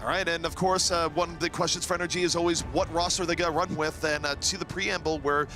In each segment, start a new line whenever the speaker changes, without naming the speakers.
All right, and of course, one of the questions for NRG is always what roster are they going to run with, and to the preamble where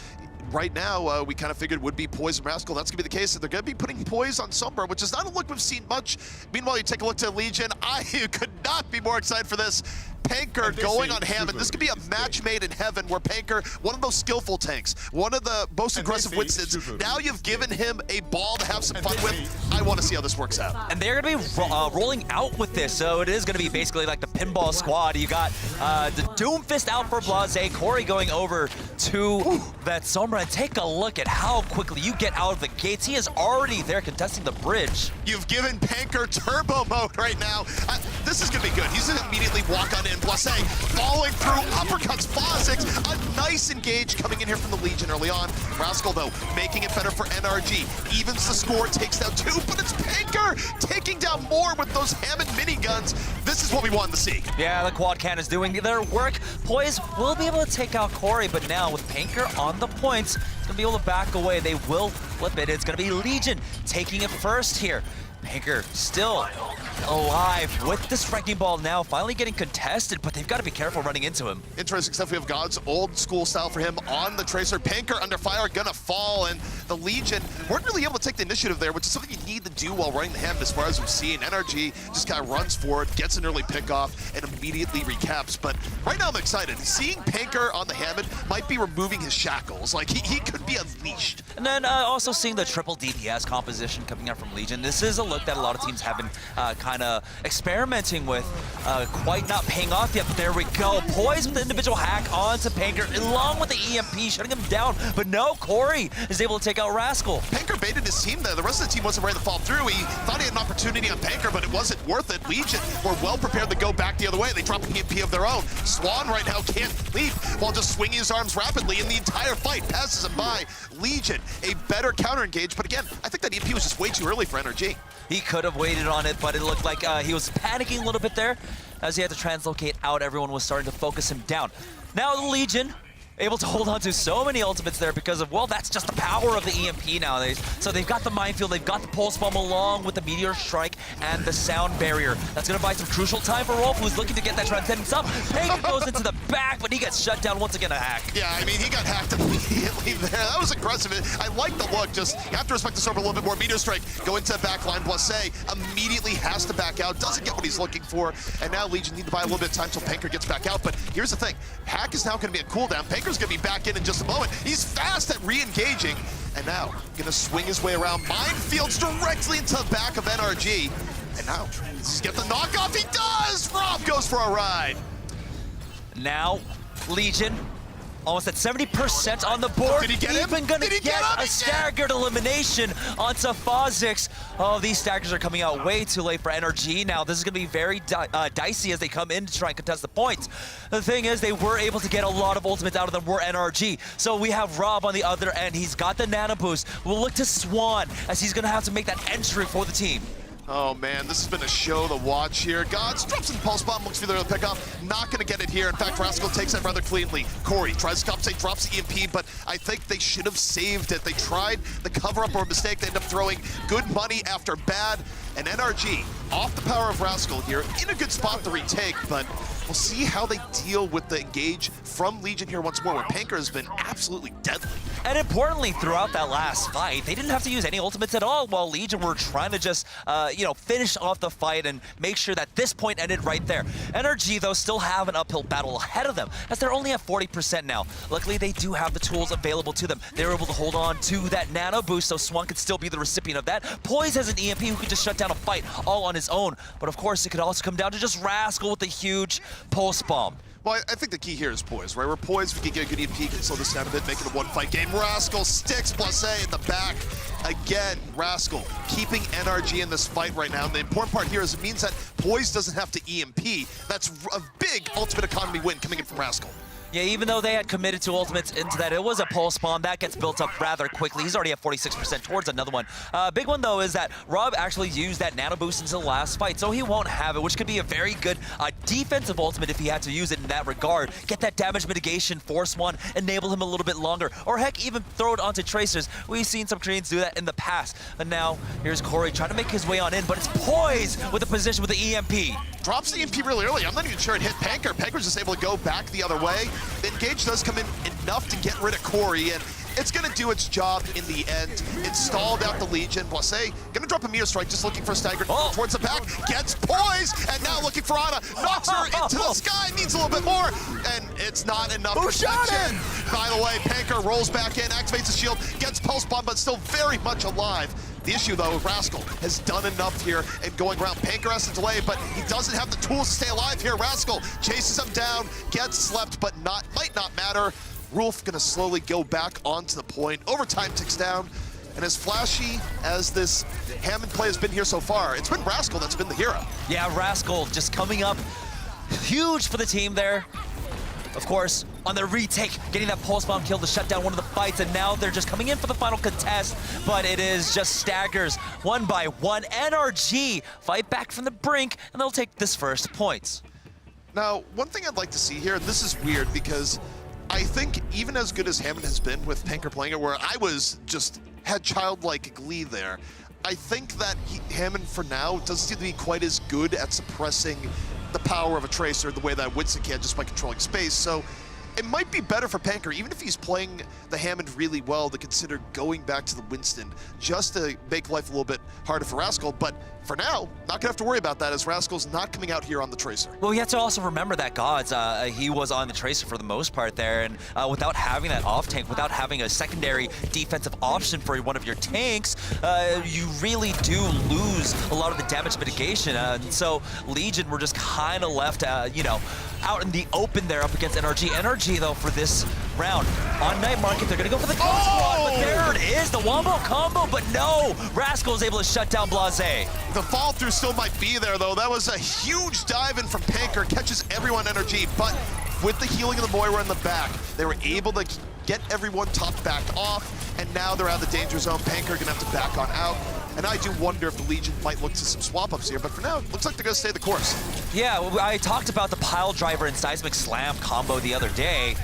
right now, we kind of figured would be Poise and Rascal. That's going to be the case. They're going to be putting Poise on Sombra, which is not a look we've seen much. Meanwhile, you take a look to Legion. I could not be more excited for this. Panker going on Hammond. This could be a match made in heaven where Panker, one of those skillful tanks, one of the most aggressive Winstons, now you've given him a ball to have some fun with. I want to see how this works out.
And they're going to be rolling out with this, so it is going to be basically like the pinball squad. You got the Doomfist out for Blase, Corey going over to that Sombra, and take a look at how quickly you get out of the gates. He is already there contesting the bridge.
You've given Panker turbo mode right now. This is going to be good. He's going to immediately walk on in. Blase falling through uppercuts. Fozix, a nice engage coming in here from the Legion early on. Rascal, though, making it better for NRG. Evens the score, takes down 2, but it's Panker taking down more with those Hammond miniguns. This is what we wanted to see.
Yeah, the quad can is doing their work. Poise will be able to take out Corey, but now with Panker on the points, he's going to be able to back away. They will flip it. It's going to be Legion taking it first here. Panker still alive with this wrecking ball now, finally getting contested, but they've got to be careful running into him.
Interesting stuff. We have God's old school style for him on the Tracer. Panker under fire, gonna fall, and the Legion weren't really able to take the initiative there, which is something you need to do while running the Ham as far as we've seen. NRG just kind of runs forward, gets an early pickoff, and immediately recaps. But right now I'm excited. Seeing Panker on the Hammond might be removing his shackles. Like, he could be unleashed.
And then also seeing the triple DPS composition coming out from Legion. This is a look that a lot of teams have been kind of experimenting with, quite not paying off yet, but there we go. Poise with the individual hack onto Panker, along with the EMP, shutting him down, but no, Corey is able to take out Rascal.
Panker baited his team there. The rest of the team wasn't ready to fall through. He thought he had an opportunity on Panker, but it wasn't worth it. Legion were well prepared to go back the other way. They drop an EMP of their own. Swan right now can't leap while just swinging his arms rapidly, and the entire fight passes him by. Legion, a better counter engage, but again, I think that EMP was just way too early for NRG.
He could have waited on it, but it looked like he was panicking a little bit there as he had to translocate out. Everyone was starting to focus him down. Now the Legion able to hold on to so many ultimates there because of, well, that's just the power of the EMP nowadays. So they've got the minefield, they've got the pulse bomb along with the meteor strike and the sound barrier. That's going to buy some crucial time for Rolf, who's looking to get that transcendence up. Panker goes into the back, but he gets shut down once again, a hack.
Yeah, I mean, he got hacked immediately there. That was aggressive. I like the look. Just, you have to respect the server a little bit more. Meteor strike, go into backline. Blase immediately has to back out, doesn't get what he's looking for, and now Legion need to buy a little bit of time until Panker gets back out. But here's the thing, hack is now going to be a cooldown. Panker's going to be back in just a moment. He's fast at re-engaging, and now gonna swing his way around. Minefields directly into the back of NRG, and now does he get the knockoff? He does! Rob goes for a ride.
Now Legion almost at 70% on the board.
Did he get him?
Even gonna get a staggered elimination onto Fozix. Oh, these staggers are coming out way too late for NRG now. This is gonna be very dicey as they come in to try and contest the points. The thing is, they were able to get a lot of ultimates out of them, were NRG. So we have Rob on the other end. He's got the nano boost. We'll look to Swan as he's gonna have to make that entry for the team.
Oh man, this has been a show to watch here. Gods drops in the pulse bomb, looks for the pickup. Not gonna get it here. In fact, Rascal takes that rather cleanly. Corey tries to compensate, drops the EMP, but I think they should have saved it. They tried the cover-up or mistake. They end up throwing good money after bad. And NRG, off the power of Rascal here, in a good spot to retake, but we'll see how they deal with the engage from Legion here once more, where Panker has been absolutely deadly.
And importantly, throughout that last fight, they didn't have to use any ultimates at all, while Legion were trying to just, finish off the fight and make sure that this point ended right there. NRG, though, still have an uphill battle ahead of them, as they're only at 40% now. Luckily, they do have the tools available to them. They're able to hold on to that nano boost, so Swan could still be the recipient of that. Poise has an EMP who could just shut down a fight all on his own, but of course, it could also come down to just Rascal with a huge pulse bomb.
Well, I think the key here is Poise, right? We're Poise, we can get a good EMP, can slow this down a bit, make it a one-fight game. Rascal sticks Blase in the back. Again, Rascal keeping NRG in this fight right now. And the important part here is it means that Poise doesn't have to EMP. That's a big ultimate economy win coming in from Rascal.
Yeah, even though they had committed to ultimates into that, it was a pulse bomb. That gets built up rather quickly. He's already at 46% towards another one. Big one, though, is that Rob actually used that nano boost into the last fight, so he won't have it, which could be a very good defensive ultimate if he had to use it in that regard. Get that damage mitigation, force one, enable him a little bit longer, or heck, even throw it onto Tracers. We've seen some Koreans do that in the past. And now, here's Corey trying to make his way on in, but it's Poise with the position with the EMP.
drops the EMP really early. I'm not even sure it hit Panker. Panker's just able to go back the other way. The engage does come in enough to get rid of Corey, and it's gonna do its job in the end. It stalled out the Legion. Blase gonna drop a meteor strike, just looking for a stagger towards the back. Gets poised, and now looking for Ana. Knocks her into the sky, needs a little bit more, and it's not enough protection. By the way, Panker rolls back in, activates the shield, gets pulse bomb, but still very much alive. The issue, though, Rascal has done enough here and going around. Panker has to delay, but he doesn't have the tools to stay alive here. Rascal chases him down, gets slept, but might not matter. Rolf gonna slowly go back onto the point. Overtime ticks down, and as flashy as this Hammond play has been here so far, it's been Rascal that's been the hero.
Yeah, Rascal just coming up huge for the team there. Of course, on the retake, getting that pulse bomb kill to shut down one of the fights, and now they're just coming in for the final contest, but it is just staggers one by one. NRG fight back from the brink, and they'll take this first points.
Now, one thing I'd like to see here, and this is weird because I think even as good as Hammond has been with Panker playing it, where I had childlike glee there, I think that Hammond for now doesn't seem to be quite as good at suppressing the power of a Tracer the way that Winston can just by controlling space. So it might be better for Panker, even if he's playing the Hammond really well, to consider going back to the Winston just to make life a little bit harder for Rascal. But for now, not gonna have to worry about that as Rascal's not coming out here on the Tracer.
Well, you have to also remember that Gods, he was on the Tracer for the most part there, and without having that off tank, without having a secondary defensive option for one of your tanks, you really do lose a lot of the damage mitigation. And so Legion were just kind of left, you know, out in the open there up against NRG. NRG, though, for this round, on Night Market, they're going to go for the Ghost Squad, but there it is, the wombo combo, but no! Rascal is able to shut down Blase.
The fall through still might be there, though. That was a huge dive in from Panker, catches everyone NRG, but with the healing of the Moira in the back, they were able to get everyone topped back off, and now they're out of the danger zone. Panker gonna have to back on out. And I do wonder if the Legion might look to some swap-ups here, but for now, it looks like they're gonna stay the course.
Yeah, I talked about the pile driver and seismic slam combo the other day.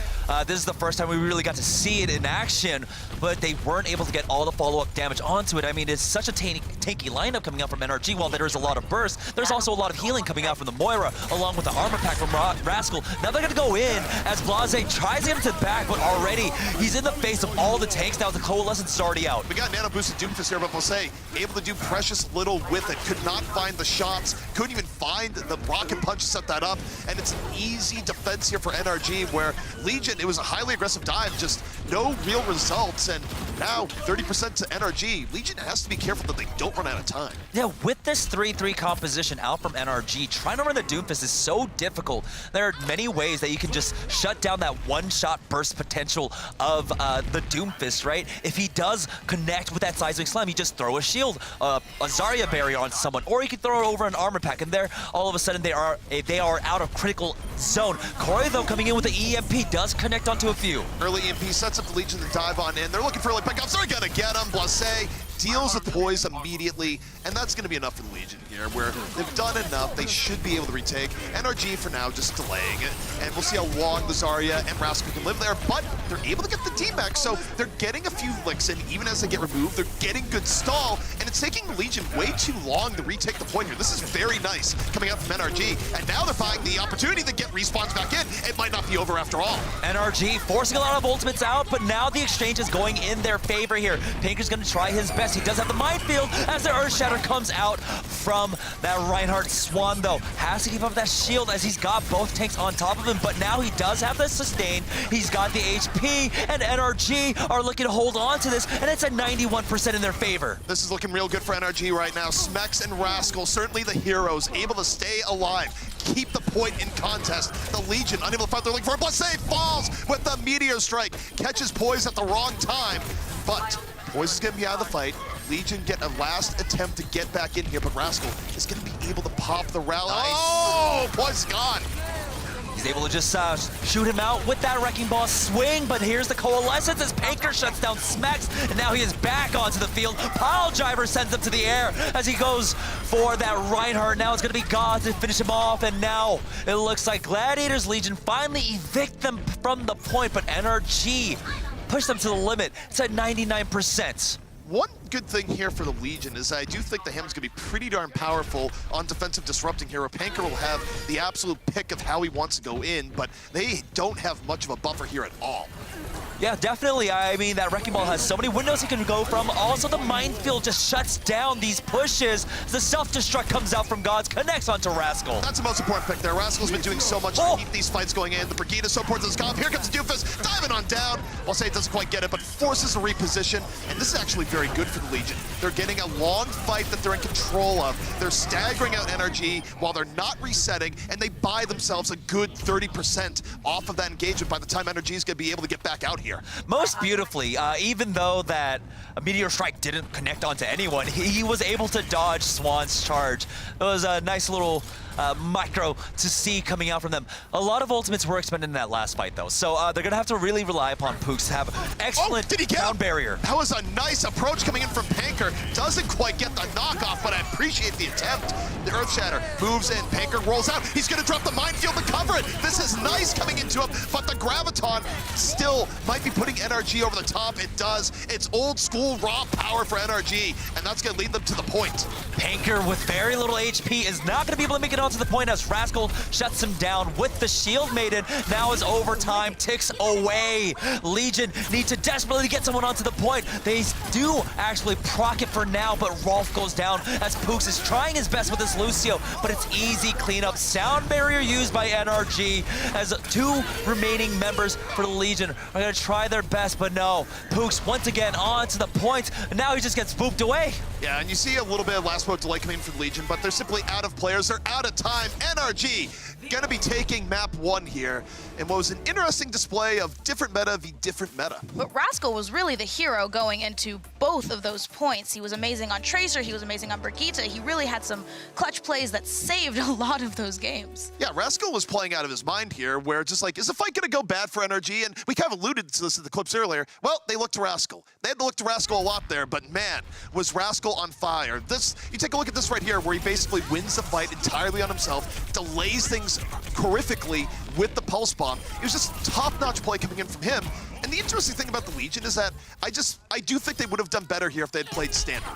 This is the first time we really got to see it in action, but they weren't able to get all the follow-up damage onto it. I mean, it's such a tanky lineup coming out from NRG. While there's a lot of burst, there's also a lot of healing coming out from the Moira, along with the armor pack from Rascal. Now they're gonna go in as Blase tries to get him to the back, but already he's in the face of all the tanks. Now the Coalescence is already out.
We got nano boosted Doomfist here, but Blase able to do precious little with it. Could not find the shots, couldn't even find the rocket punch to set that up, and it's an easy defense here for NRG, where Legion, it was a highly aggressive dive, just no real results, and now 30% to NRG. Legion has to be careful that they don't run out of time.
Yeah, with this 3-3 composition out from NRG, trying to run the Doomfist is so difficult. There are many ways that you can just shut down that one-shot burst potential of the Doomfist, right? If he does connect with that seismic slam, you just throw a shield, a Zarya barrier on someone, or you can throw it over an armor pack, and there, all of a sudden, they are out of critical zone. Corey, though, coming in with the EMP, does connect onto a few.
Early EMP sets up the Legion to dive on in. They're looking for early pickups. They're gonna get him. Blase deals with poise immediately, and that's gonna be enough for the Legion here, where they've done enough. They should be able to retake. NRG for now just delaying it, and we'll see how long the Zarya and Rascal can live there, but they're able to get the D-Max, so they're getting a few licks in. Even as they get removed, they're getting good stall, and it's taking the Legion way too long to retake the point here. This is very nice coming out from NRG, and now they're finding the opportunity to get respawns back in. It might not be over after all.
NRG forcing a lot of ultimates out, but now the exchange is going in their favor here. Panker's gonna try his best. He does have the minefield as the Earth Shatter comes out from that Reinhardt Swan, though. Has to keep up that shield as he's got both tanks on top of him, but now he does have the sustain. He's got the HP, and NRG are looking to hold on to this, and it's a 91% in their favor.
This is looking real good for NRG right now. Smex and Rascal, certainly the heroes, able to stay alive, keep the point in contest. The Legion unable to fight, they're looking for a Blase, falls with the meteor strike, catches Poise at the wrong time, but Poise is gonna be out of the fight. Legion get a last attempt to get back in here, but Rascal is gonna be able to pop the rally.
Nice.
Oh, Poise is gone.
He's able to just shoot him out with that Wrecking Ball swing, but here's the Coalescence as Panker shuts down Smex, and now he is back onto the field. Pile Driver sends him to the air as he goes for that Reinhardt. Now it's going to be God to finish him off, and now it looks like Gladiators Legion finally evict them from the point, but NRG push them to the limit. It's at 99%.
One good thing here for the Legion is I do think the Hammond's going to be pretty darn powerful on defensive disrupting here. Panker will have the absolute pick of how he wants to go in, but they don't have much of a buffer here at all.
Yeah, definitely. I mean, that Wrecking Ball has so many windows he can go from. Also, the Minefield just shuts down these pushes. The self-destruct comes out from Gods, connects onto Rascal.
That's the most important pick there. Rascal's been doing so much to keep these fights going in. The Brigade is so important to this comp. Here comes Doofus, diving on down. I'll say it doesn't quite get it, but forces a reposition. And this is actually very good for the Legion. They're getting a long fight that they're in control of. They're staggering out NRG while they're not resetting, and they buy themselves a good 30% off of that engagement by the time NRG is going to be able to get back out here.
Most beautifully, even though that a Meteor Strike didn't connect onto anyone, he was able to dodge Swan's charge. It was a nice little micro to see coming out from them. A lot of ultimates were expended in that last fight, though, so they're going to have to really rely upon Pooks to have excellent down barrier.
That was a nice approach coming in from Panker. Doesn't quite get the knockoff, but I appreciate the attempt. The Earth Shatter moves in. Panker rolls out. He's going to drop the Minefield to cover it. This is nice coming into him, but the Graviton still might be putting NRG over the top. It does. It's old school raw power for NRG, and that's going to lead them to the point.
Panker with very little HP is not going to be able to make it onto the point as Rascal shuts him down with the Shield Maiden. Now as overtime ticks away. Legion need to desperately get someone onto the point. They do actually proc it for now, but Rolf goes down as Pooks is trying his best with this Lucio, but it's easy cleanup. Sound barrier used by NRG as two remaining members for the Legion are going to try their best, but no. Pooks once again onto the point, and now he just gets booped away.
Yeah, and you see a little bit of last moment delay coming from the Legion, but they're simply out of players. They're out of time. NRG gonna be taking map 1 here, and what was an interesting display of different meta v different meta.
But Rascal was really the hero going into both of those points. He was amazing on Tracer, he was amazing on Brigitte. He really had some clutch plays that saved a lot of those games.
Yeah, Rascal was playing out of his mind here, where just like, is the fight gonna go bad for NRG? And we kind of alluded to this in the clips earlier. Well, they looked to Rascal. They had to look to Rascal a lot there, but man, was Rascal on fire. This, you take a look at this right here, where he basically wins the fight entirely on himself, delays things horrifically with the pulse bomb. It was just top-notch play coming in from him. And the interesting thing about the Legion is that I do think they would have done better here if they had played standard.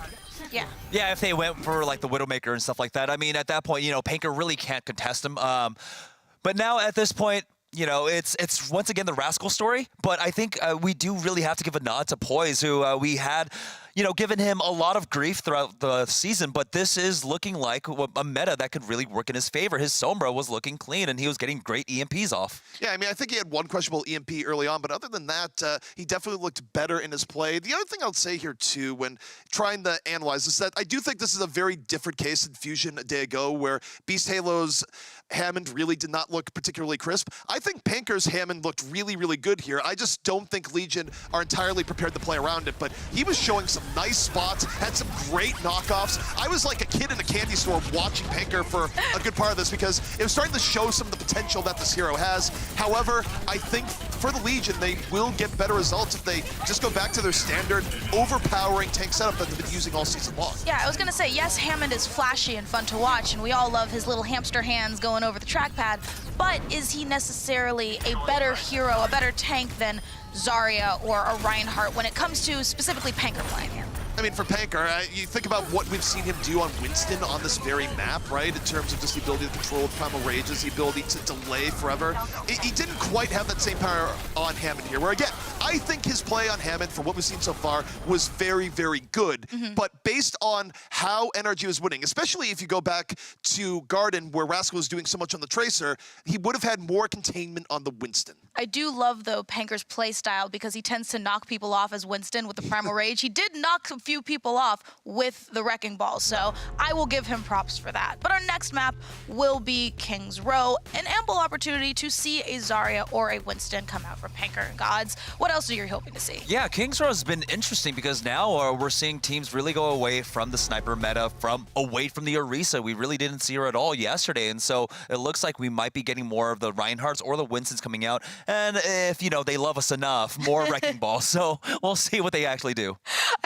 Yeah.
Yeah, if they went for like the Widowmaker and stuff like that. I mean, at that point, you know, Panker really can't contest him. But now at this point, you know, it's once again the Rascal story, but I think we do really have to give a nod to Poise, who we had, you know, given him a lot of grief throughout the season, but this is looking like a meta that could really work in his favor. His Sombra was looking clean, and he was getting great EMPs off.
Yeah, I mean, I think he had one questionable EMP early on, but other than that, he definitely looked better in his play. The other thing I'll say here, too, when trying to analyze this, is that I do think this is a very different case than Fusion a day ago, where Beast Halo's Hammond really did not look particularly crisp. I think Panker's Hammond looked really, really good here. I just don't think Legion are entirely prepared to play around it, but he was showing some nice spots, had some great knockoffs. I was like a kid in a candy store watching Panker for a good part of this because it was starting to show some of the potential that this hero has. However, I think for the Legion, they will get better results if they just go back to their standard overpowering tank setup that they've been using all season long.
Yeah, I was gonna say, yes, Hammond is flashy and fun to watch, and we all love his little hamster hands going over the trackpad, but is he necessarily a better hero, a better tank than Zarya or a Reinhardt when it comes to specifically Panker playing him?
I mean, for Panker, you think about what we've seen him do on Winston on this very map, right? In terms of just the ability to control Primal Rages, the ability to delay forever. He didn't quite have that same power on Hammond here, where again, I think his play on Hammond, from what we've seen so far, was very, very good. But based on how NRG was winning, especially if you go back to Garden, where Rascal was doing so much on the Tracer, he would have had more containment on the Winston.
I do love, though, Panker's play style because he tends to knock people off as Winston with the Primal Rage. He did knock a few people off with the Wrecking Ball, so I will give him props for that. But our next map will be King's Row, an ample opportunity to see a Zarya or a Winston come out from Panker and Gods. What else are you hoping to see?
Yeah, King's Row has been interesting because now we're seeing teams really go away from the sniper meta, away from the Orisa. We really didn't see her at all yesterday, and so it looks like we might be getting more of the Reinhardts or the Winstons coming out. And if, you know, they love us enough, more Wrecking Ball. So we'll see what they actually do.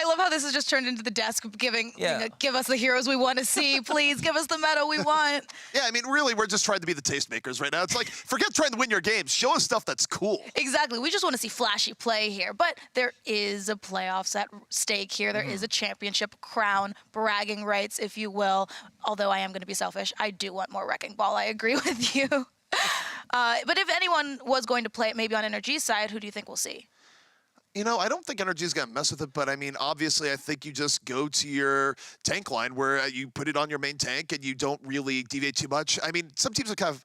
I love how this is just turned into the desk giving,
Yeah.
give us the heroes we want to see, please. Give us the meta we want.
Yeah, I mean, really, we're just trying to be the tastemakers right now. It's like, forget trying to win your games. Show us stuff that's cool.
Exactly. We just want to see flashy play here. But there is a playoffs at stake here. There is a championship crown, bragging rights, if you will. Although I am going to be selfish, I do want more Wrecking Ball. I agree with you. But if anyone was going to play it maybe on NRG's side, who do you think we'll see?
You know, I don't think NRG's going to mess with it, but I mean, obviously, I think you just go to your tank line where you put it on your main tank and you don't really deviate too much. I mean, some teams are kind of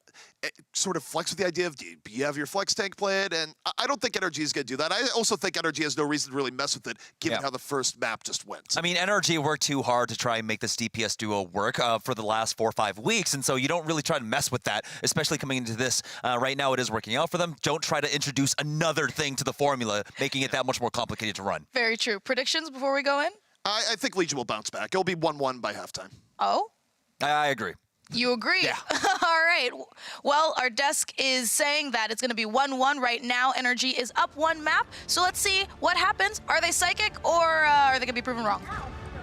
sort of flex with the idea of you have your flex tank played, and I don't think NRG is going to do that. I also think NRG has no reason to really mess with it, given how the first map just went.
I mean, NRG worked too hard to try and make this DPS duo work for the last 4 or 5 weeks, and so you don't really try to mess with that, especially coming into this. Right now, it is working out for them. Don't try to introduce another thing to the formula, making it that much more complicated to run.
Very true. Predictions before we go in?
I think Legion will bounce back. It'll be 1-1 by halftime.
Oh?
I agree.
You agree?
Yeah.
All right. Well, our desk is saying that it's going to be 1-1 right now. NRG is up 1 map. So let's see what happens. Are they psychic or are they going to be proven wrong?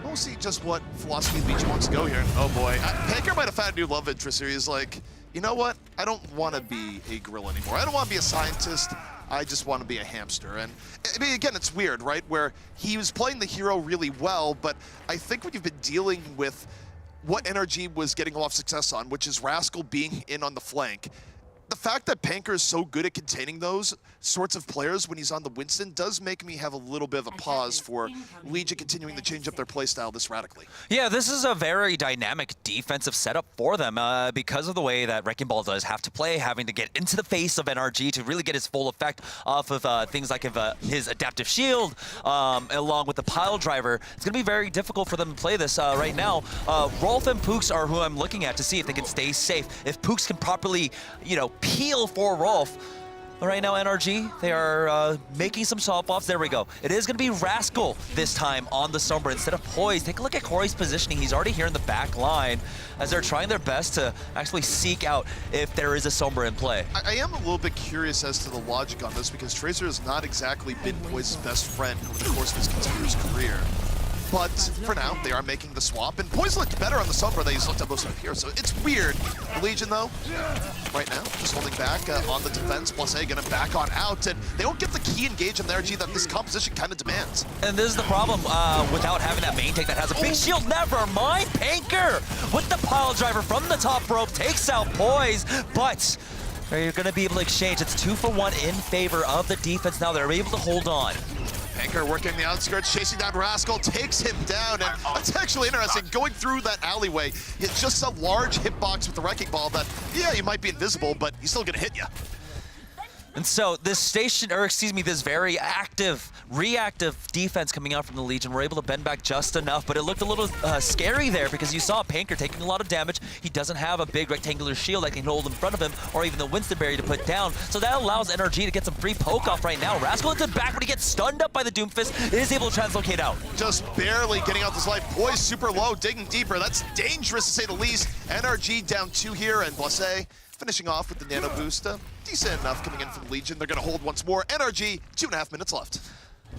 We'll see just what philosophy Legion wants to go here. Oh boy, Panker might have found a new love interest here. He's like, you know what? I don't want to be a gorilla anymore. I don't want to be a scientist. I just want to be a hamster. And I mean, again, it's weird, right? Where he was playing the hero really well, but I think when you've been dealing with what NRG was getting a lot of success on, which is Rascal being in on the flank, the fact that Panker is so good at containing those sorts of players when he's on the Winston does make me have a little bit of a pause for Legion continuing to change up their playstyle this radically.
Yeah, this is a very dynamic defensive setup for them because of the way that Wrecking Ball does have to play, having to get into the face of NRG to really get his full effect off of things like his adaptive shield, along with the pile driver. It's going to be very difficult for them to play this right now. Rolf and Pooks are who I'm looking at to see if they can stay safe. If Pooks can properly, peel for Rolf. Right now, NRG, they are making some swap-offs. There we go. It is going to be Rascal this time on the Sombra instead of Poise. Take a look at Corey's positioning. He's already here in the back line as they're trying their best to actually seek out if there is a Sombra in play.
I am a little bit curious as to the logic on this because Tracer has not exactly been Poise's best friend over the course of his Contenders career. But for now, they are making the swap, and Poise looked better on the Sombra than he's looked at most of here, so it's weird. The Legion, though, right now, just holding back on the defense, plus A gonna back on out, and they don't get the key engage of the energy that this composition kind of demands.
And this is the problem without having that main tank that has a big shield. Never mind, Panker with the pile driver from the top rope takes out Poise, but they're gonna be able to exchange. It's 2 for 1 in favor of the defense now. They're able to hold on.
Panker working the outskirts, chasing down Rascal, takes him down, and it's actually interesting. Going through that alleyway, it's just a large hitbox with the Wrecking Ball that, yeah, you might be invisible, but he's still gonna hit you.
And so this this very active, reactive defense coming out from the Legion, we're able to bend back just enough, but it looked a little scary there because you saw Panker taking a lot of damage. He doesn't have a big rectangular shield that can hold in front of him or even the Winston Berry to put down. So that allows NRG to get some free poke off right now. Rascal into the back when he gets stunned up by the Doomfist, is able to translocate out.
Just barely getting out this life. Poise super low, digging deeper. That's dangerous to say the least. NRG down 2 here, and Blase finishing off with the nano boost. Decent enough coming in from the Legion. They're going to hold once more. NRG, 2.5 minutes left.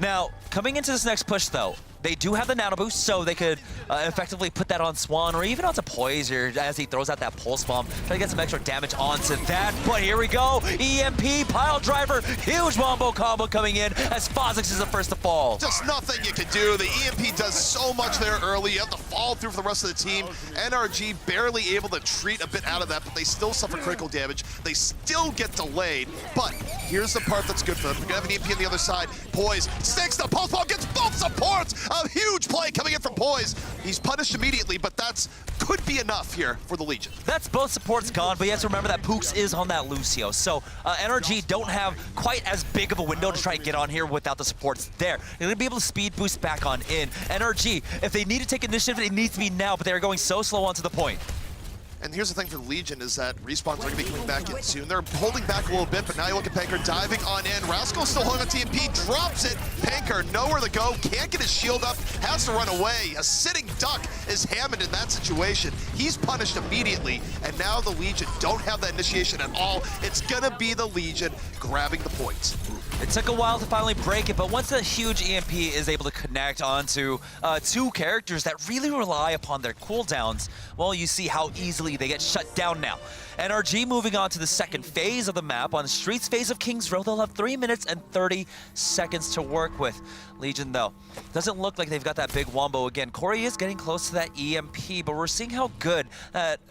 Now, coming into this next push, though, they do have the nano boost, so they could effectively put that on Swan or even onto Poise as he throws out that pulse bomb, try to get some extra damage onto that. But here we go, EMP, pile driver, huge wombo combo coming in as Phozix is the first to fall.
Just nothing you can do. The EMP does so much there early. You have to fall through for the rest of the team. NRG barely able to treat a bit out of that, but they still suffer critical damage. They still get delayed, but here's the part that's good for them. They're gonna have an EMP on the other side. Poise sticks the pulse bomb, gets both supports. A huge play coming in from Poise. He's punished immediately, but that's could be enough here for the Legion.
That's both supports gone, but you have to remember that Pooks is on that Lucio. So NRG don't have quite as big of a window to try and get on here without the supports there. They're going to be able to speed boost back on in. NRG, if they need to take initiative, it needs to be now, but they're going so slow onto the point.
And here's the thing for the Legion is that Respawns are going to be coming back in soon. They're holding back a little bit, but now you look at Panker diving on in. Rascal still holding on TMP, drops it. Panker nowhere to go, can't get his shield up, has to run away. A sitting duck is Hammond in that situation. He's punished immediately, and now the Legion don't have that initiation at all. It's going to be the Legion grabbing the points.
It took a while to finally break it, but once the huge EMP is able to connect onto two characters that really rely upon their cooldowns, well, you see how easily they get shut down now. NRG moving on to the second phase of the map. On the Streets phase of Kings Row, they'll have 3 minutes and 30 seconds to work with. Legion, though, doesn't look like they've got that big wombo again. Corey is getting close to that EMP, but we're seeing how good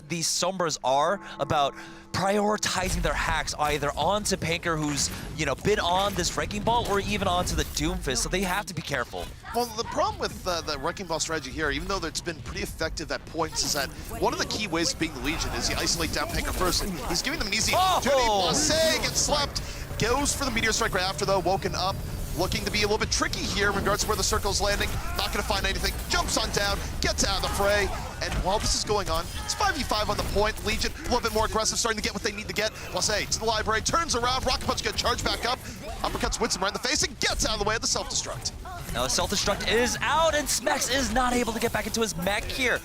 these Sombras are about prioritizing their hacks either onto Panker, who's, you know, been on this Wrecking Ball, or even onto the Doomfist, so they have to be careful.
Well, the problem with the Wrecking Ball strategy here, even though it's been pretty effective at points, is that one of the key ways of being the Legion is you isolate down Panker first, and he's giving them an easy opportunity. Blase gets slept, goes for the Meteor Strike right after, though, woken up. Looking to be a little bit tricky here in regards to where the circle's landing. Not going to find anything. Jumps on down, gets out of the fray. And while this is going on, it's 5v5 on the point. Legion a little bit more aggressive, starting to get what they need to get. Blase to the library, turns around. Rocket Punch going to charge back up. Uppercuts Winston right in the face and gets out of the way of the self-destruct.
Now the self-destruct is out, and Smex is not able to get back into his mech here.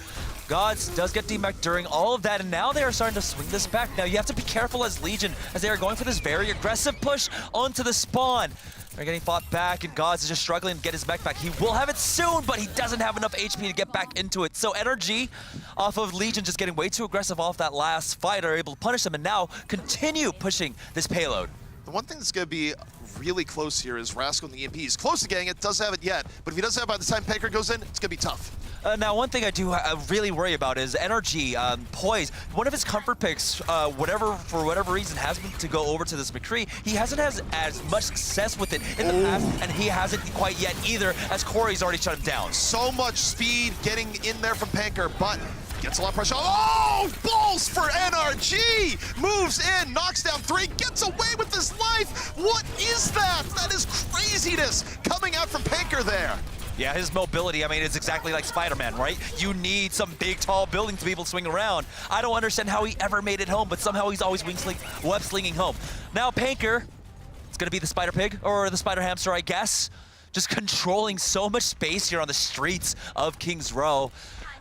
Gods does get demech during all of that, and now they are starting to swing this back. Now you have to be careful as Legion, as they are going for this very aggressive push onto the spawn. They're getting fought back, and Gods is just struggling to get his mech back. He will have it soon, but he doesn't have enough HP to get back into it. So NRG, off of Legion just getting way too aggressive off that last fight, are able to punish them and now continue pushing this payload.
The one thing that's going to be really close here is Rascal and the EMP. He's close to getting it, doesn't have it yet, but if he doesn't have it by the time Panker goes in, it's going to be tough.
Now, one thing I do really worry about is NRG, Poise. One of his comfort picks, for whatever reason, has been to go over to this McCree. He hasn't had as much success with it in the past, and he hasn't quite yet either, as Corey's already shut him down.
So much speed getting in there from Panker, but gets a lot of pressure. Oh, balls for NRG! Moves in, knocks down 3, gets away with his life! What is that? That is craziness coming out from Panker there.
Yeah, his mobility, I mean, it's exactly like Spider-Man, right? You need some big, tall buildings to be able to swing around. I don't understand how he ever made it home, but somehow he's always web-slinging home. Now Panker, it's gonna be the Spider Pig, or the Spider Hamster, I guess. Just controlling so much space here on the streets of Kings Row.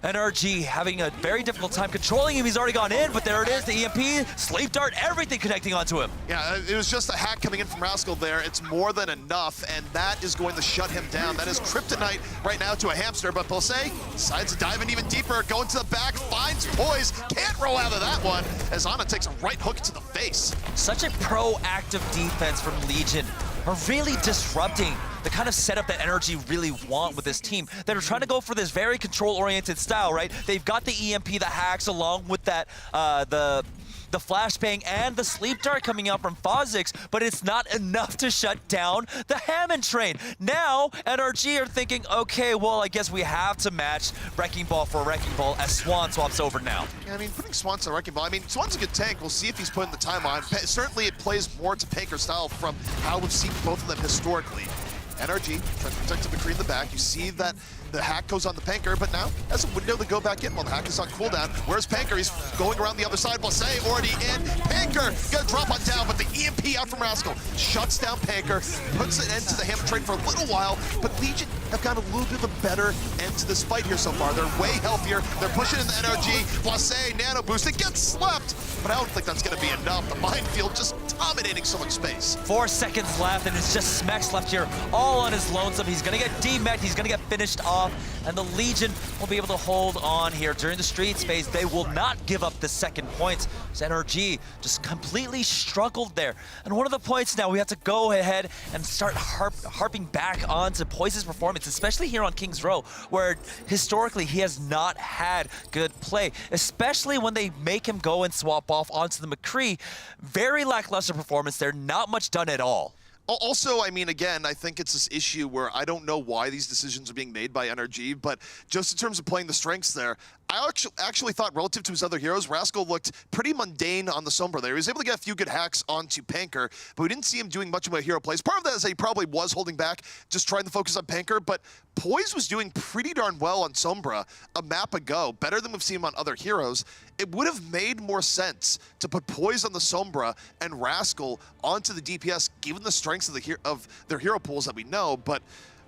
NRG having a very difficult time controlling him. He's already gone in, but there it is, the EMP, Sleep Dart, everything connecting onto him.
Yeah, it was just a hack coming in from Rascal there. It's more than enough, and that is going to shut him down. That is kryptonite right now to a hamster, but Blase decides to dive in even deeper, going to the back, finds Poise, can't roll out of that one, as Ana takes a right hook to the face.
Such a proactive defense from Legion, are really disrupting the kind of setup that NRG really want with this team. They're trying to go for this very control-oriented style, right? They've got the EMP, the hacks, along with that, the flashbang and the sleep dart coming out from Fozix, but it's not enough to shut down the Hammond train. Now, NRG are thinking, okay, well, I guess we have to match Wrecking Ball for Wrecking Ball as Swan swaps over now.
Yeah, I mean, putting Swan to Wrecking Ball, I mean, Swan's a good tank. We'll see if he's putting the time on. Certainly, it plays more to Panker's style from how we've seen both of them historically. NRG trying to protect the McCree in the back. You see that the hack goes on the Panker, but now has a window to go back in while the hack is on cooldown. Where's Panker? He's going around the other side. Blase already in. Panker gonna drop on down, but the EMP out from Rascal shuts down Panker, puts an end to the Hammond train for a little while, but Legion have got a little bit of a better end to this fight here so far. They're way healthier. They're pushing in the NRG. Blase, nano boost. It gets slept, but I don't think that's gonna be enough. The minefield just dominating so much space.
4 seconds left, and it's just Smex left here, all on his lonesome. He's gonna get demeched, he's gonna get finished off, and the Legion will be able to hold on here during the Streets phase. They will not give up the second point. So NRG just completely struggled there. And one of the points now, we have to go ahead and start harping back onto Poise's performance, especially here on Kings Row, where historically he has not had good play, especially when they make him go and swap off onto the McCree. Very lackluster performance there, not much done at all.
Also, I mean, again, I think it's this issue where I don't know why these decisions are being made by NRG, but just in terms of playing the strengths there, I actually thought relative to his other heroes, Rascal looked pretty mundane on the Sombra there. He was able to get a few good hacks onto Panker, but we didn't see him doing much of a hero plays. Part of that is that he probably was holding back, just trying to focus on Panker, but Poise was doing pretty darn well on Sombra a map ago, better than we've seen him on other heroes. It would have made more sense to put Poise on the Sombra and Rascal onto the DPS, given the strengths of their hero pools that we know, but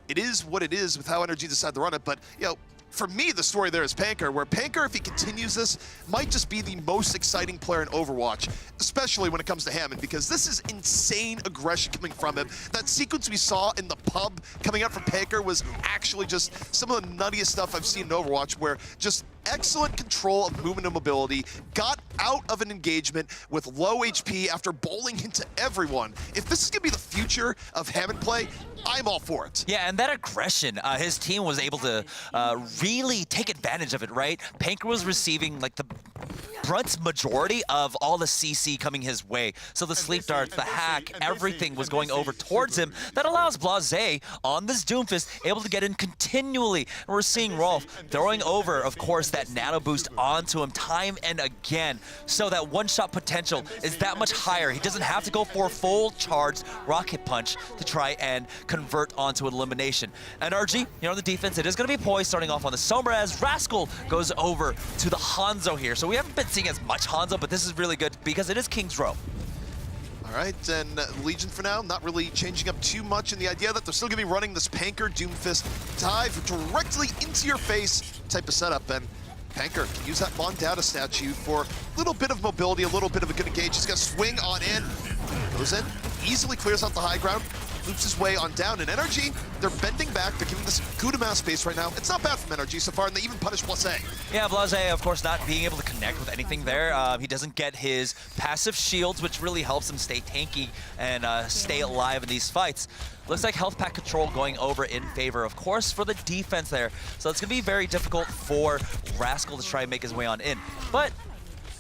it is what it is with how NRG decided to run it. But, you know, for me, the story there is Panker, where Panker, if he continues this, might just be the most exciting player in Overwatch, especially when it comes to Hammond, because this is insane aggression coming from him. That sequence we saw in the pub coming out from Panker was actually just some of the nuttiest stuff I've seen in Overwatch, where just excellent control of movement and mobility, got out of an engagement with low HP after bowling into everyone. If this is going to be the future of Hammond play, I'm all for it.
Yeah, and that aggression, his team was able to really take advantage of it, right? Panker was receiving like the brunt majority of all the CC coming his way. So the sleep darts, the hack, everything was going over towards him. That allows Blase on this Doomfist able to get in continually. And we're seeing Rolf throwing over, of course, that nano boost onto him time and again. So that one-shot potential is that much higher. He doesn't have to go for a full charged rocket punch to try and convert onto an elimination. NRG, you know, the defense, it is going to be Poise starting off on the Sombra as Rascal goes over to the Hanzo here. So we haven't been seeing as much Hanzo, but this is really good because it is King's Row.
All right, and Legion for now, not really changing up too much in the idea that they're still going to be running this Panker Doomfist dive directly into your face type of setup. And Panker can use that Mondata statue for a little bit of mobility, a little bit of a good engage. He's going to swing on in, goes in, easily clears out the high ground, loops his way on down. And NRG, they're bending back. They're giving this good amount of space right now. It's not bad from NRG so far, and they even punish Blase.
Yeah, Blase, of course, not being able to connect with anything there. He doesn't get his passive shields, which really helps him stay tanky and stay alive in these fights. Looks like health pack control going over in favor, of course, for the defense there. So it's going to be very difficult for Rascal to try and make his way on in. But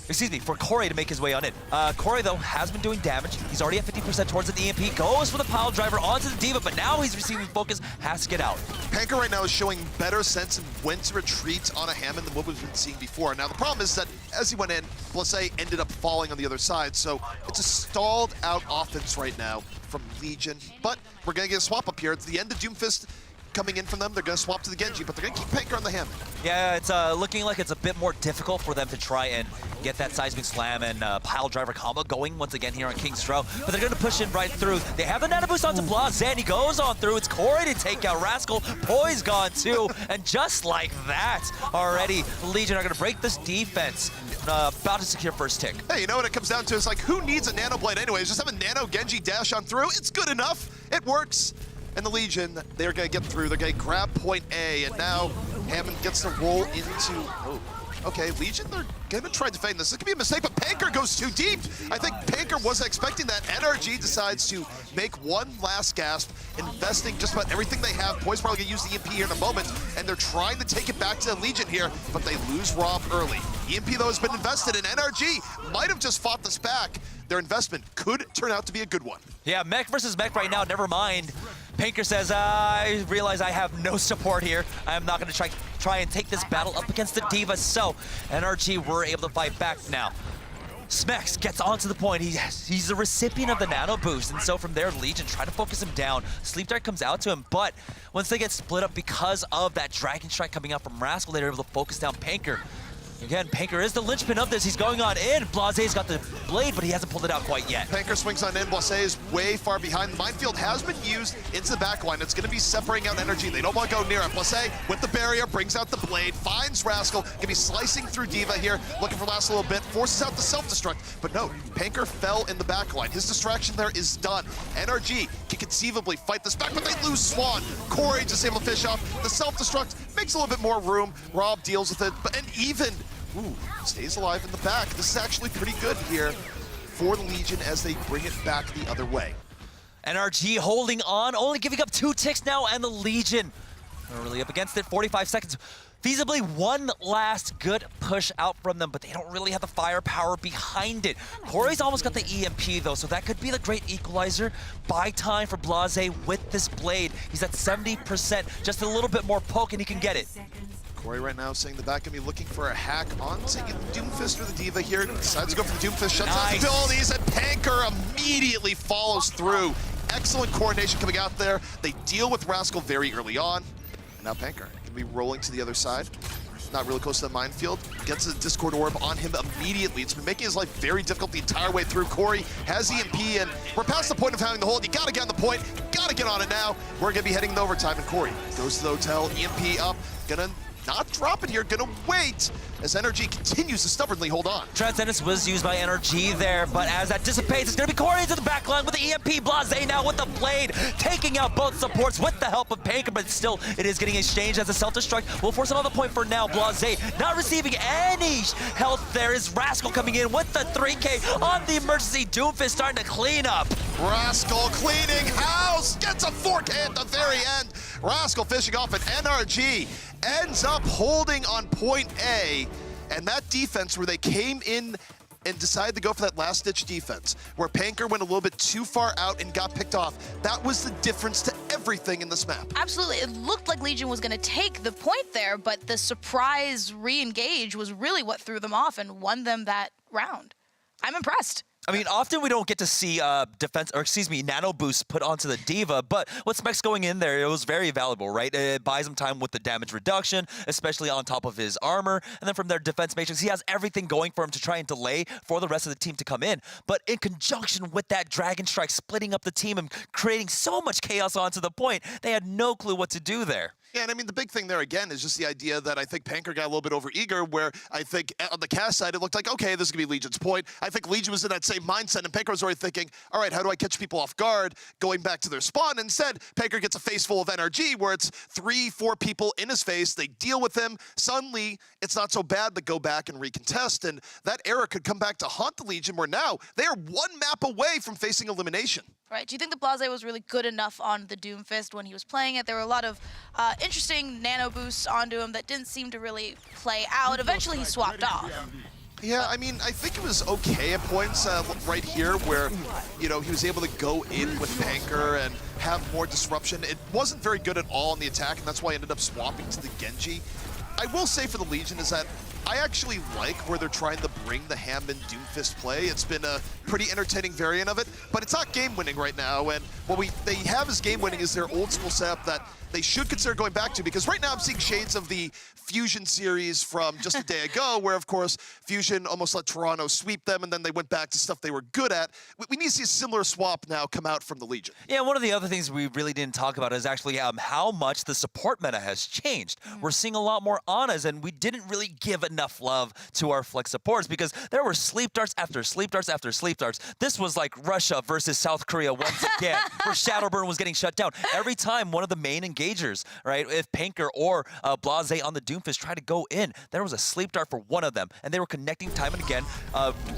excuse me, for Corey to make his way on in. Corey, though, has been doing damage. He's already at 50% towards an EMP, goes for the pile driver onto the Diva, but now he's receiving focus, has to get out.
Panker right now is showing better sense in when to retreat on a Hammond than what we've been seeing before. Now, the problem is that as he went in, Blase ended up falling on the other side, so it's a stalled out offense right now from Legion, but we're going to get a swap up here. It's the end of Doomfist coming in from them. They're going to swap to the Genji, but they're going to keep Panker on the Hammond.
Yeah, it's looking like it's a bit more difficult for them to try and get that seismic slam and pile driver combo going once again here on King's Row, but they're going to push in right through. They have the nano boost onto Blase, and he goes on through. It's Corey to take out Rascal. Poise gone too, and just like that, already Legion are going to break this defense. About to secure first tick.
Hey, you know what it comes down to? It's like, who needs a nano blade anyways? Just have a nano Genji dash on through. It's good enough. It works. And the Legion, they're going to get through. They're going to grab point A, and now Hammond gets to roll into... Oh, okay, Legion, they're going to try to defend this. This could be a mistake, but Panker goes too deep. I think Panker wasn't expecting that. NRG decides to make one last gasp, investing just about everything they have. Poise probably going to use the EMP here in a moment, and they're trying to take it back to the Legion here, but they lose Rob early. EMP, though, has been invested, and NRG might have just fought this back. Their investment could turn out to be a good one.
Yeah, mech versus mech right now, never mind. Panker says, I realize I have no support here. I'm not going to try and take this battle up against the Diva. So NRG were able to fight back now. Smex gets onto the point. He's the recipient of the nano boost, and so from there, Legion try to focus him down. Sleep Dart comes out to him, but once they get split up because of that Dragon Strike coming out from Rascal, they're able to focus down Panker. Again, Panker is the linchpin of this. He's going on in. Blase's got the blade, but he hasn't pulled it out quite yet.
Panker swings on in. Blase is way far behind. The minefield has been used into the back line. It's going to be separating out NRG. They don't want to go near it. Blase with the barrier, brings out the blade, finds Rascal. Going to be slicing through Diva here, looking for last a little bit, forces out the self-destruct. But no, Panker fell in the back line. His distraction there is done. NRG can conceivably fight this back, but they lose Swan. Corey just able to fish off. The self-destruct makes a little bit more room. Rob deals with it, and even stays alive in the back. This is actually pretty good here for the Legion as they bring it back the other way.
NRG holding on, only giving up 2 ticks now, and the Legion are really up against it. 45 seconds. Feasibly one last good push out from them, but they don't really have the firepower behind it. Corey's almost got the EMP though, so that could be the great equalizer. Buy time for Blase with this blade. He's at 70%, just a little bit more poke and he can get it.
Corey right now saying the back gonna be looking for a hack on Doomfist or the Diva here. Decides to go for the Doomfist, shuts out the abilities, and Panker immediately follows through. Excellent coordination coming out there. They deal with Rascal very early on. And now Panker can be rolling to the other side. Not really close to the minefield. Gets a Discord Orb on him immediately. It's been making his life very difficult the entire way through. Corey has EMP, and we're past the point of having the hold. You gotta get on the point. Gotta get on it now. We're gonna be heading into overtime, and Corey goes to the hotel. EMP up. Gonna not drop it here, gonna wait as NRG continues to stubbornly hold on.
Transcendence was used by NRG there, but as that dissipates, it's gonna be Corey into the back line with the EMP. Blase now with the blade, taking out both supports with the help of Panker, but still, it is getting exchanged as a self-destruct. Will force another point for now. Blase not receiving any health there. Is Rascal coming in with the 3K on the emergency. Doomfist starting to clean up.
Rascal cleaning house, gets a 4K at the very end. Rascal fishing off, and NRG ends up holding on point A. And that defense where they came in and decided to go for that last-ditch defense, where Panker went a little bit too far out and got picked off, that was the difference to everything in this map.
Absolutely. It looked like Legion was going to take the point there, but the surprise re-engage was really what threw them off and won them that round. I'm impressed.
I mean, often we don't get to see nano boost put onto the Diva, but with Specs going in there, it was very valuable, right? It buys him time with the damage reduction, especially on top of his armor, and then from their defense matrix, he has everything going for him to try and delay for the rest of the team to come in. But in conjunction with that Dragon Strike splitting up the team and creating so much chaos onto the point, they had no clue what to do there.
Yeah, and I mean, the big thing there, again, is just the idea that I think Panker got a little bit over-eager, where I think on the cast side, it looked like, okay, this is going to be Legion's point. I think Legion was in that same mindset, and Panker was already thinking, all right, how do I catch people off guard going back to their spawn? Instead, Panker gets a face full of NRG, where it's 3-4 people in his face. They deal with him. Suddenly, it's not so bad to go back and recontest, and that era could come back to haunt the Legion, where now they are one map away from facing elimination.
Right. Do you think that Blase was really good enough on the Doomfist when he was playing it? There were a lot of interesting nano boosts onto him that didn't seem to really play out. Eventually, he swapped off.
Yeah, I mean, I think it was okay at points right here where, you know, he was able to go in with Panker and have more disruption. It wasn't very good at all in the attack, and that's why I ended up swapping to the Genji. I will say for the Legion is that I actually like where they're trying to bring the Hammond Doomfist play. It's been a pretty entertaining variant of it, but it's not game-winning right now, and what they have as game-winning is their old-school setup that they should consider going back to, because right now I'm seeing shades of the Fusion series from just a day ago, where, of course, Fusion almost let Toronto sweep them, and then they went back to stuff they were good at. We need to see a similar swap now come out from the Legion.
Yeah, one of the other things we really didn't talk about is actually how much the support meta has changed. We're seeing a lot more Anas, and we didn't really give enough love to our flex supports because there were sleep darts after sleep darts after sleep darts. This was like Russia versus South Korea once again, where Shadowburn was getting shut down. Every time one of the main engagers, right, if Panker or Blase on the Doomfist tried to go in, there was a sleep dart for one of them, and they were connecting time and again,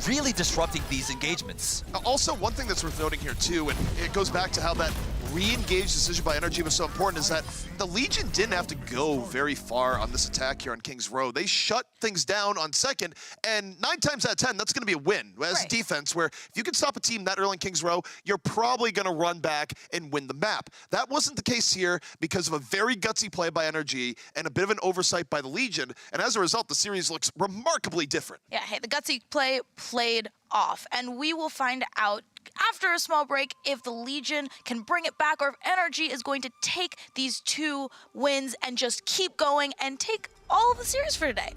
really disrupting these engagements.
Also, one thing that's worth noting here too, and it goes back to how that re-engage decision by NRG was so important, is that the Legion didn't have to go very far on this attack here on King's Row. They shut things down on second, and 9 times out of 10, that's going to be a win as defense, where if you can stop a team that early in King's Row, you're probably going to run back and win the map. That wasn't the case here because of a very gutsy play by NRG and a bit of an oversight by the Legion, and as a result, the series looks remarkably different.
Yeah, hey, the gutsy play played off, and we will find out after a small break if the Legion can bring it back or if NRG is going to take these 2 wins and just keep going and take all of the series for today.